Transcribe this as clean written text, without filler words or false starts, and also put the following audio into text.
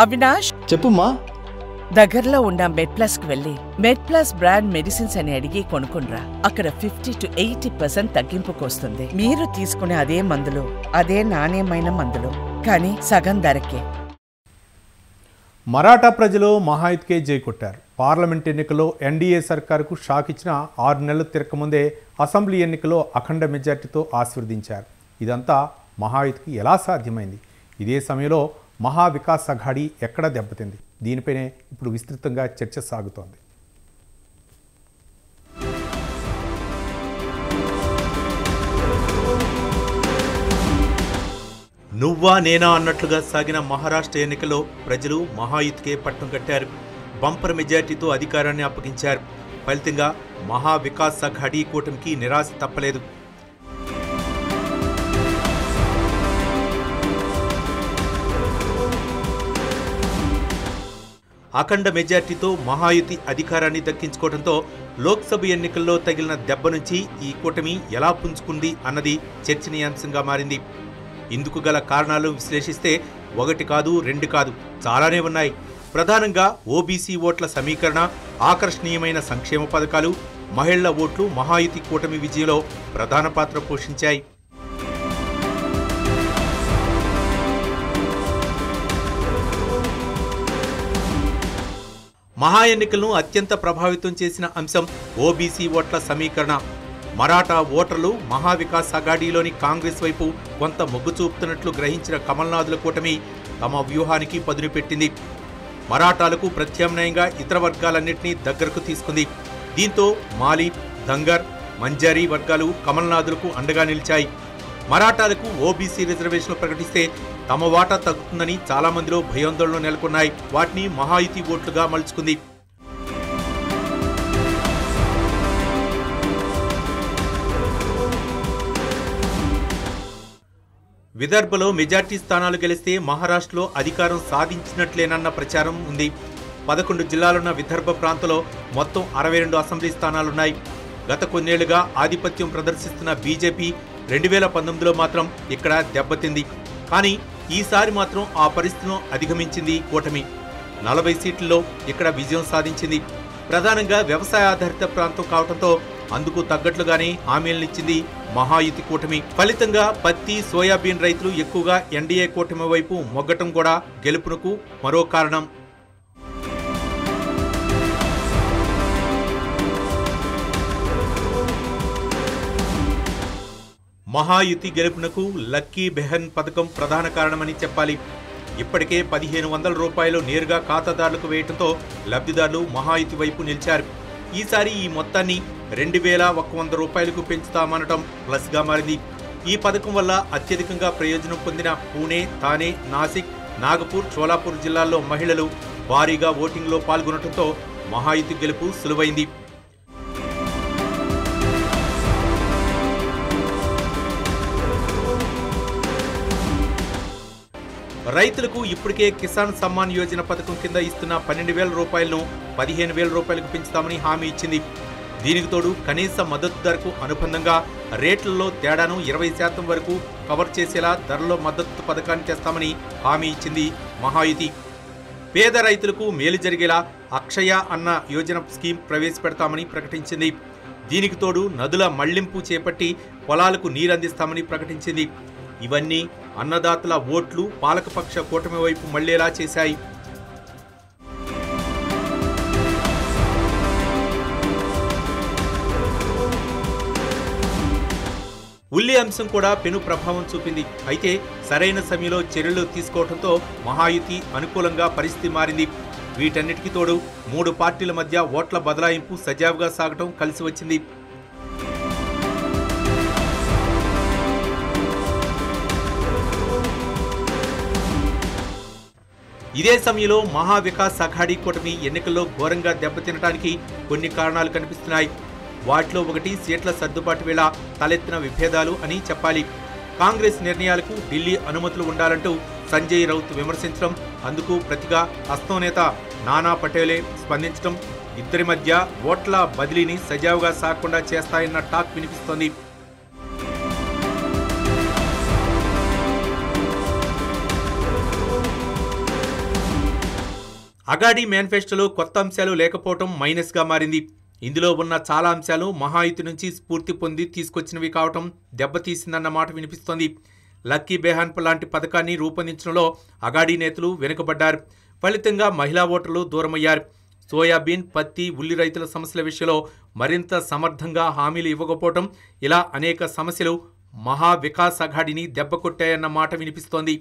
అవినాష్, చెప్పుమ్మా. దగ్గరలో ఉన్న మెడ్ప్లస్ కు వెళ్ళి మెడ్ప్లస్ బ్రాండ్ మెడిసిన్స్ అని అడిగి కొనుక్కునరా. అక్కడ 50 to 80% తగ్గింపుకు వస్తుంది. మీరు తీసుకునే అదే మందులు, అదే నాణ్యమైన మందులు, కానీ సగం ధరకే. మరాఠా ప్రజలు మహాయుత్కే జై కొట్టారు. పార్లమెంట్ ఎన్నికల్లో ఎన్డీఏ సర్కారుకు షాక్ ఇచ్చిన 6 నెలలు తిరగకముందే అసెంబ్లీ ఎన్నికల్లో అఖండ మెజార్టీతో ఆశీర్వదించారు. ఇదంతా మహాయుత్కి ఎలా సాధ్యమైంది? ఇదే సమయంలో మహా వికాస్ అఘాడీ ఎక్కడ దెబ్బతింది? దీనిపైనే ఇప్పుడు విస్తృతంగా చర్చ సాగుతోంది. నువ్వా నేనా అన్నట్లుగా సాగిన మహారాష్ట్ర ఎన్నికల్లో ప్రజలు మహాయుత్కే పట్టం కట్టారు. బంపర్ మెజార్టీతో అధికారాన్ని అప్పగించారు. ఫలితంగా మహా వికాస్ అఘాడీ కూటమికి నిరాశ తప్పలేదు. అఖండ మెజార్టీతో మహాయుతి అధికారాన్ని దక్కించుకోవడంతో లోక్సభ ఎన్నికల్లో తగిలిన దెబ్బ నుంచి ఈ కూటమి ఎలా పుంజుకుంది అన్నది చర్చనీయాంశంగా మారింది. ఇందుకు గల కారణాలు విశ్లేషిస్తే 1 కాదు 2 కాదు, చాలానే ఉన్నాయి. ప్రధానంగా ఓబీసీ ఓట్ల సమీకరణ, ఆకర్షణీయమైన సంక్షేమ పథకాలు, మహిళల ఓట్లు మహాయుతి కూటమి విజయంలో ప్రధాన పాత్ర పోషించాయి. మహా ఎన్నికలను అత్యంత ప్రభావితం చేసిన అంశం ఓబీసీ ఓట్ల సమీకరణ. మరాఠా ఓటర్లు మహా వికాస్ అఘాడీలోని కాంగ్రెస్ వైపు కొంత మొగ్గు చూపుతున్నట్లు గ్రహించిన కమల్నాథుల కూటమి తమ వ్యూహానికి పదును పెట్టింది. మరాఠాలకు ప్రత్యామ్నాయంగా ఇతర వర్గాలన్నింటినీ దగ్గరకు తీసుకుంది. దీంతో మాలి, దంగర్, మంజారీ వర్గాలు కమల్నాథులకు అండగా నిలిచాయి. మరాఠాలకు ఓబీసీ రిజర్వేషన్లు ప్రకటిస్తే తమ వాటా తగ్గుతుందని చాలా మందిలో భయాందోళనలు నెలకొన్నాయి. వాటిని మహాయుతి ఓట్లుగా మలుచుకుంది. విదర్భలో మెజార్టీ స్థానాలు గెలిస్తే మహారాష్ట్రలో అధికారం సాధించినట్లేనన్న ప్రచారం ఉంది. 11 జిల్లాలున్న విదర్భ ప్రాంతంలో మొత్తం 62 అసెంబ్లీ స్థానాలున్నాయి. గత కొన్నేళ్లుగా ఆధిపత్యం ప్రదర్శిస్తున్న బీజేపీ 2019లో మాత్రం ఇక్కడ దెబ్బతింది. కానీ ఈసారి మాత్రం ఆ పరిస్థితిని అధిగమించింది కూటమి. 40 సీట్లలో ఇక్కడ విజయం సాధించింది. ప్రధానంగా వ్యవసాయ ఆధారిత ప్రాంతం కావడంతో అందుకు తగ్గట్లుగానే హామీలనిచ్చింది మహాయుతి కూటమి. ఫలితంగా పత్తి, సోయాబీన్ రైతులు ఎక్కువగా ఎన్డీఏ కూటమి వైపు మొగ్గటం కూడా గెలుపునకు మరో కారణం. మహాయుతి గెలుపునకు లక్కీ బెహన్ పథకం ప్రధాన కారణమని చెప్పాలి. ఇప్పటికే 1500 రూపాయలు నేరుగా ఖాతాదారులకు వేయడంతో లబ్ధిదారులు మహాయుతి వైపు నిలిచారు. ఈసారి ఈ మొత్తాన్ని 2100 రూపాయలకు పెంచుతామనటం ప్లస్గా మారింది. ఈ పథకం వల్ల అత్యధికంగా ప్రయోజనం పొందిన పూణే, థానే, నాసిక్, నాగపూర్, షోలాపూర్ జిల్లాల్లో మహిళలు భారీగా ఓటింగ్లో పాల్గొనడంతో మహాయుతి గెలుపు సులువైంది. రైతులకు ఇప్పటికే కిసాన్ సమ్మాన్ యోజన పథకం కింద ఇస్తున్న 12,000 రూపాయలను 15,000 రూపాయలకు పెంచుతామని హామీ ఇచ్చింది. దీనికి తోడు కనీస మద్దతు ధరకు అనుబంధంగా రేట్లలో తేడాను 20% వరకు కవర్ చేసేలా ధరలో మద్దతు పథకాన్ని తెస్తామని హామీ ఇచ్చింది మహాయుతి. పేద రైతులకు మేలు జరిగేలా అక్షయ అన్న యోజన స్కీమ్ ప్రవేశపెడతామని ప్రకటించింది. దీనికి తోడు నదుల మళ్లింపు చేపట్టి పొలాలకు నీరందిస్తామని ప్రకటించింది. ఇవన్నీ అన్నదాతల ఓట్లు పాలకపక్ష కూటమి వైపు మళ్లేలా చేశాయి. ఉల్లి అంశం కూడా పెను ప్రభావం చూపింది. అయితే సరైన సమయంలో చర్యలు తీసుకోవడంతో మహాయుతి అనుకూలంగా పరిస్థితి మారింది. వీటన్నిటికీ తోడు 3 పార్టీల మధ్య ఓట్ల బదలాయింపు సజావుగా సాగటం కలిసి వచ్చింది. ఇదే సమయంలో మహా వికాస్ అఘాడీ కూటమి ఎన్నికల్లో ఘోరంగా దెబ్బతినడానికి కొన్ని కారణాలు కనిపిస్తున్నాయి. వాటిలో ఒకటి సీట్ల సర్దుబాటు వేళ తలెత్తిన విభేదాలు అని చెప్పాలి. కాంగ్రెస్ నిర్ణయాలకు ఢిల్లీ అనుమతులు ఉండాలంటూ సంజయ్ రౌత్ విమర్శించడం, అందుకు ప్రతిగా అస్సాం నేత నానా పటేలే స్పందించడం ఇద్దరి మధ్య ఓట్ల బదిలీని సజావుగా సాగకుండా చేస్తాయన్న టాక్ వినిపిస్తోంది. అగాడి మేనిఫెస్టోలో కొత్త అంశాలు లేకపోవటం మైనస్గా మారింది. ఇందులో ఉన్న చాలా అంశాలు మహాయుతి నుంచి స్ఫూర్తి పొంది తీసుకొచ్చినవి కావటం దెబ్బతీసిందన్న మాట వినిపిస్తోంది. లక్కీ బెహాన్ప్ లాంటి పథకాన్ని రూపొందించడంలో అగాడి నేతలు వెనుకబడ్డారు. ఫలితంగా మహిళా ఓటర్లు దూరమయ్యారు. సోయాబీన్, పత్తి, ఉల్లి రైతుల సమస్యల విషయంలో మరింత సమర్థంగా హామీలు ఇవ్వకపోవటం, ఇలా అనేక సమస్యలు మహా వికాస్ అఘాడిని దెబ్బకొట్టాయన్న మాట వినిపిస్తోంది.